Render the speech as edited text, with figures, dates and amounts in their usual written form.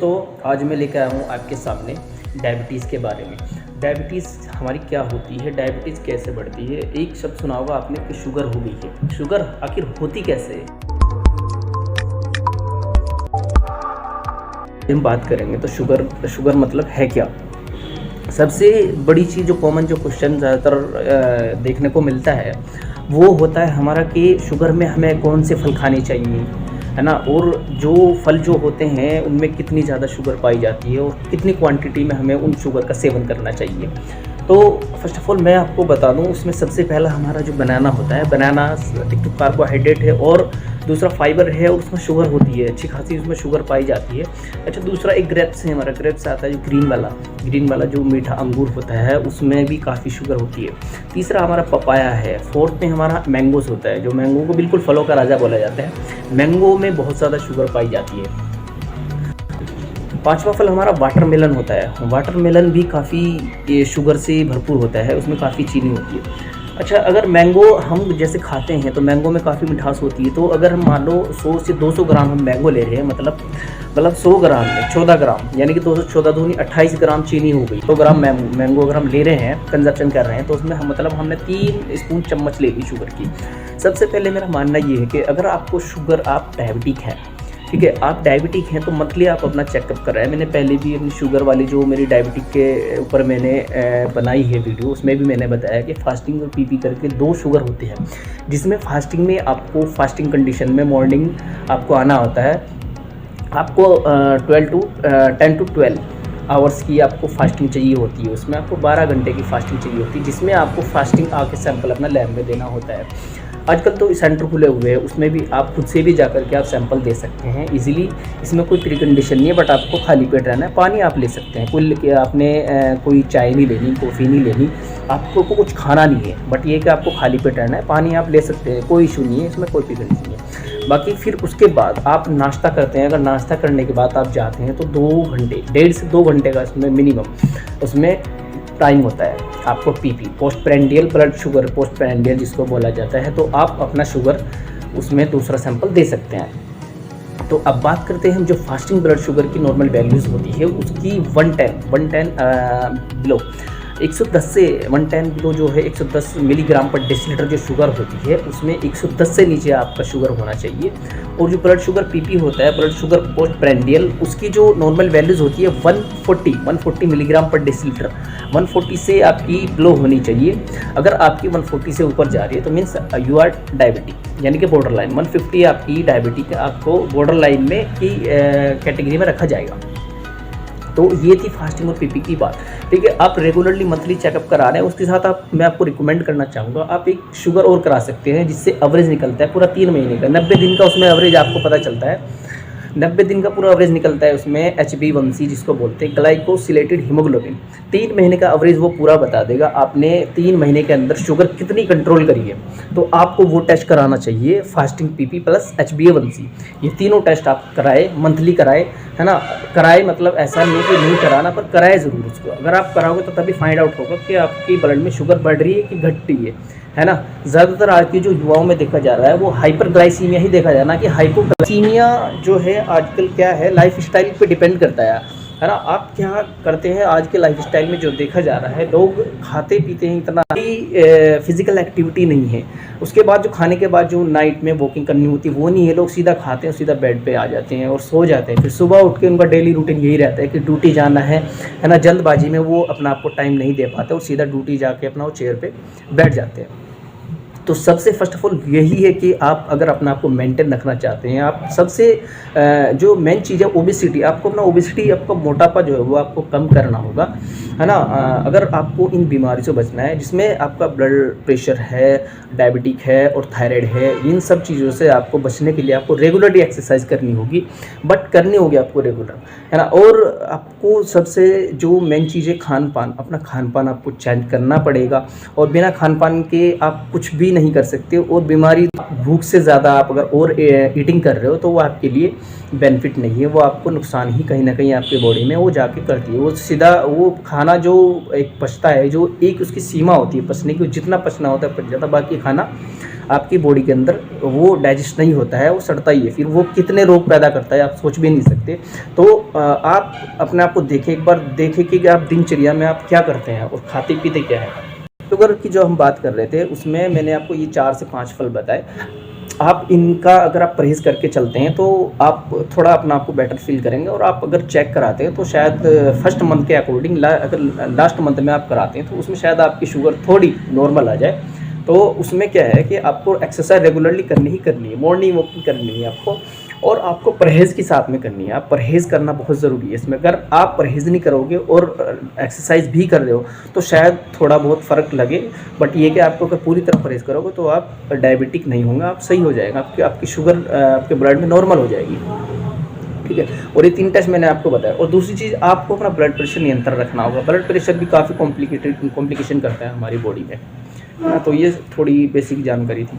दोस्तों, आज मैं लेकर आया हूँ आपके सामने डायबिटीज़ के बारे में। डायबिटीज़ हमारी क्या होती है, डायबिटीज़ कैसे बढ़ती है। एक शब्द सुना होगा आपने कि शुगर हो गई है। शुगर आखिर होती कैसे है, हम बात करेंगे। तो शुगर मतलब है क्या। सबसे बड़ी चीज़ जो कॉमन जो क्वेश्चन ज़्यादातर देखने को मिलता है वो होता है हमारा कि शुगर में हमें कौन से फल खाने चाहिए, है ना, और जो फल जो होते हैं उनमें कितनी ज़्यादा शुगर पाई जाती है और कितनी क्वांटिटी में हमें उन शुगर का सेवन करना चाहिए। तो फर्स्ट ऑफ ऑल मैं आपको बता दूं, उसमें सबसे पहला हमारा जो बनाना होता है, बनाना एक तो कार्बोहाइड्रेट है और दूसरा फाइबर है और उसमें शुगर होती है, अच्छी खासी उसमें शुगर पाई जाती है। अच्छा, दूसरा एक ग्रेप्स है, हमारा ग्रेप्स आता है जो ग्रीन वाला जो मीठा अंगूर होता है, उसमें भी काफ़ी शुगर होती है। तीसरा हमारा पपाया है। फोर्थ में हमारा मैंगोस होता है, जो मैंगो को बिल्कुल फलों का राजा बोला जाता है। मैंगो में बहुत ज़्यादा शुगर पाई जाती है। पांचवा फल हमारा वाटरमेलन होता है। वाटरमेलन भी काफ़ी शुगर से भरपूर होता है, उसमें काफ़ी चीनी होती है। अच्छा, अगर मैंगो हम जैसे खाते हैं तो मैंगो में काफ़ी मिठास होती है। तो अगर हम मान लो 100 से 200 ग्राम हम मैंगो ले रहे हैं, मतलब 100 ग्राम में 14 ग्राम, यानी कि 214 दूनी 28 ग्राम चीनी हो गई। 100 ग्राम मैंगो अगर हम ले रहे हैं, कंजप्शन कर रहे हैं, तो उसमें हम मतलब हमने 3 स्पून चम्मच ले ली शुगर की। सबसे पहले मेरा मानना ये है कि अगर आपको शुगर, आप डायबिटिक हैं, ठीक है, आप डायबिटिक हैं, तो मंथली आप अपना चेकअप कराएं। मैंने पहले भी अपनी शुगर वाली जो मेरी डायबिटिक के ऊपर मैंने बनाई है वीडियो, उसमें भी मैंने बताया कि फास्टिंग और पीपी करके 2 शुगर होते हैं, जिसमें फास्टिंग में आपको फास्टिंग कंडीशन में मॉर्निंग आपको आना होता है। आपको 10 to 12 आवर्स की आपको फास्टिंग चाहिए होती है। उसमें आपको 12 घंटे की फास्टिंग चाहिए होती है, जिसमें आपको फास्टिंग आके सैंपल अपना लैब में देना होता है। आजकल तो सेंटर खुले हुए हैं, उसमें भी आप खुद से भी जाकर के आप सैंपल दे सकते हैं इजीली। इसमें कोई प्री कंडीशन नहीं है, बट आपको खाली पेट रहना है। पानी आप ले सकते हैं, आपने कोई चाय नहीं लेनी, कॉफ़ी नहीं लेनी, आपको कुछ खाना नहीं है, बट ये कि आपको खाली पेट रहना है। पानी आप ले सकते हैं, कोई इशू नहीं है, इसमें कोई प्री कंडीशन नहीं है। बाकी फिर उसके बाद आप नाश्ता करते हैं। अगर नाश्ता करने के बाद आप जाते हैं तो 2 घंटे, 1.5 से 2 घंटे का इसमें मिनिमम उसमें टाइम होता है आपको PP, post prandial blood sugar, post prandial जिसको बोला जाता है। तो आप अपना शुगर उसमें दूसरा सैंपल दे सकते हैं। तो अब बात करते हैं हम जो फास्टिंग ब्लड शुगर की नॉर्मल वैल्यूज़ होती है उसकी 110 बिलो 110 से 110 बिलो जो है 110 मिलीग्राम पर डेसीलीटर जो शुगर होती है, उसमें 110 से नीचे आपका शुगर होना चाहिए। और जो ब्लड शुगर पीपी होता है, ब्लड शुगर पोस्ट प्रेंडियल, उसकी जो नॉर्मल वैल्यूज़ होती है 140 मिलीग्राम पर डेसीलीटर। 140 से आपकी बिलो होनी चाहिए। अगर आपकी 140 से ऊपर जा रही है तो मीन्स यू आर डायबिटिक, यानी कि बॉर्डर लाइन। 150 आपकी डायबिटिक, आपको बॉर्डर लाइन में की कैटेगरी में रखा जाएगा। तो ये थी फास्टिंग और पीपी की बात, ठीक है। आप रेगुलरली मंथली चेकअप करा रहे हैं, उसके साथ मैं आपको रिकमेंड करना चाहूँगा, आप एक शुगर और करा सकते हैं, जिससे एवरेज निकलता है पूरा 3 महीने का। 90 दिन का उसमें एवरेज आपको पता चलता है। 90 दिन का पूरा एवरेज निकलता है उसमें। HbA1c जिसको बोलते हैं, ग्लाइकोसिलेटेड हीमोग्लोबिन, 3 महीने का एवरेज वो पूरा बता देगा आपने 3 महीने के अंदर शुगर कितनी कंट्रोल करी है। तो आपको वो टेस्ट कराना चाहिए, फास्टिंग पीपी प्लस HbA1c। ये तीनों टेस्ट आप कराए, मंथली कराए, है ना। कराए मतलब ऐसा नहीं कि नहीं कराना, पर कराए ज़रूर उसको। अगर आप कराओगे तो तभी फाइंड आउट होगा कि आपकी ब्लड में शुगर बढ़ रही है कि घट रही है ना। ज़्यादातर आज के जो युवाओं में देखा जा रहा है वो हाइपरग्लाइसीमिया ही देखा जा रहा है, ना कि हाइपोग्लाइसीमिया जो है आजकल क्या है, लाइफस्टाइल पे डिपेंड करता है ना। आप क्या करते हैं आज के लाइफस्टाइल में जो देखा जा रहा है, लोग खाते पीते हैं, इतना फिजिकल एक्टिविटी नहीं है। उसके बाद जो खाने के बाद जो नाइट में वॉकिंग करनी होती है वो नहीं है। लोग सीधा खाते हैं, सीधा बेड पे आ जाते हैं और सो जाते हैं। फिर सुबह उठ के उनका डेली रूटीन यही रहता है कि ड्यूटी जाना है ना। जल्दबाजी में वो अपना आपको टाइम नहीं दे पाते और सीधा ड्यूटी जाके अपना वो चेयर पे बैठ जाते हैं। तो सबसे फर्स्ट ऑफ ऑल यही है कि आप अगर अपना आपको मेंटेन रखना चाहते हैं, आप सबसे जो मेन चीज़ है ओबेसिटी, आपको अपना ओबेसिटी, आपका मोटापा जो है वो आपको कम करना होगा, है ना। अगर आपको इन बीमारी से बचना है जिसमें आपका ब्लड प्रेशर है, डायबिटिक है और थायराइड है, इन सब चीज़ों से आपको बचने के लिए आपको रेगुलरली एक्सरसाइज करनी होगी, बट करनी होगी आपको रेगुलर, है ना। और आपको सबसे जो मेन चीज़ है खान पान, अपना खान पान आपको चेंज करना पड़ेगा। और बिना खान पान के आप कुछ भी नहीं कर सकते। और बीमारी, भूख से ज़्यादा आप अगर और ईटिंग कर रहे हो तो वो आपके लिए बेनिफिट नहीं है, वो आपको नुकसान ही कहीं ना कहीं आपके बॉडी में वो जाके करती है। वो सीधा वो खाना जो एक पचता है, जो एक उसकी सीमा होती है पचने की, जितना पचना होता है पच जाता, बाकी खाना आपकी बॉडी के अंदर वो डाइजेस्ट नहीं होता है, वो सड़ता ही है, फिर वो कितने रोग पैदा करता है आप सोच भी नहीं सकते। तो आप अपने आप को देखें, एक बार देखें कि आप दिनचर्या में आप क्या करते हैं और खाते पीते क्या है। शुगर की जो हम बात कर रहे थे उसमें मैंने आपको ये 4 से 5 फल बताए। आप इनका अगर आप परहेज़ करके चलते हैं तो आप थोड़ा अपना आपको बेटर फ़ील करेंगे। और आप अगर चेक कराते हैं तो शायद फर्स्ट मंथ के अकॉर्डिंग अगर लास्ट मंथ में आप कराते हैं तो उसमें शायद आपकी शुगर थोड़ी नॉर्मल आ जाए। तो उसमें क्या है कि आपको एक्सरसाइज रेगुलरली करनी ही करनी है, मॉर्निंग वॉकिंग करनी है आपको, और आपको परहेज़ के साथ में करनी है। आप परहेज़ करना बहुत ज़रूरी है इसमें। अगर आप परहेज़ नहीं करोगे और एक्सरसाइज भी कर रहे हो तो शायद थोड़ा बहुत फ़र्क लगे, बट ये कि आपको अगर पूरी तरह परहेज़ करोगे तो आप डायबिटिक नहीं होंगे, आप सही हो जाएगा, आपकी शुगर आपके ब्लड में नॉर्मल हो जाएगी। ठीक है, और ये 3 टेस्ट मैंने आपको बताया। और दूसरी चीज़, आपको अपना ब्लड प्रेशर नियंत्रण रखना होगा। ब्लड प्रेशर भी काफ़ी कॉम्प्लिकेशन करता है हमारी बॉडी में। तो ये थोड़ी बेसिक जानकारी थी।